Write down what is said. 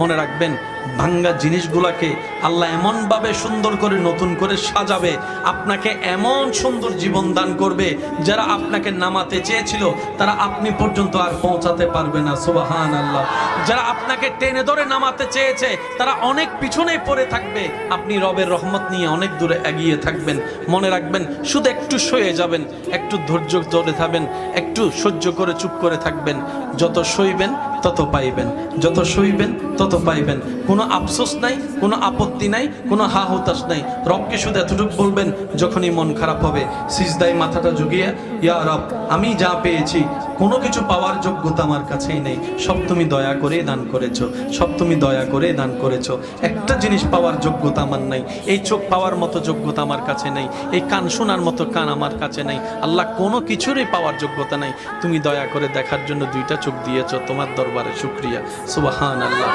মনে রাখবেন ভাঙ্গা জিনিসগুলোকে আল্লাহ এমনভাবে সুন্দর করে নতুন করে সাজাবে, আপনাকে এমন সুন্দর জীবন দান করবে, যারা আপনাকে নামাতে চেয়েছিল তারা আপনি পর্যন্ত আর পৌঁছাতে পারবে না। সুবহানাল্লাহ। যারা আপনাকে টেনে ধরে নামাতে চেয়েছে তারা অনেক পিছনে পড়ে থাকবে, আপনি রবের রহমত নিয়ে অনেক দূরে এগিয়ে থাকবেন। মনে রাখবেন শুধু একটু সয়ে যাবেন, একটু ধৈর্য ধরে থাকবেন, একটু সহ্য করে চুপ করে থাকবেন। যত সইবেন তত পাইবেন, যত সইবেন তত পাইবেন। কোনো আফসোস নাই, কোনো আপত্তি নাই, কোনো হা হুতাশ নাই। রবকে শুধু এতটুকু বলবেন যখনই মন খারাপ হবে, সিজদায় মাথাটা ঝুঁকিয়ে, ইয়া রব আমি যা পেয়েছি কোনো কিছু পাওয়ার যোগ্যতা আমার কাছেই নেই, সব তুমি দয়া করে দান করেছো, সব তুমি দয়া করে দান করেছো। একটা জিনিস পাওয়ার যোগ্যতা আমার নাই, এই চোখ পাওয়ার মতো যোগ্যতা আমার কাছে নেই, এই কান শোনার মতো কান আমার কাছে নেই। আল্লাহ কোনো কিছুরই পাওয়ার যোগ্যতা নাই, তুমি দয়া করে দেখার জন্য দুইটা চোখ দিয়েছো, তোমার দরবারে শুকরিয়া। সুবহানাল্লাহ।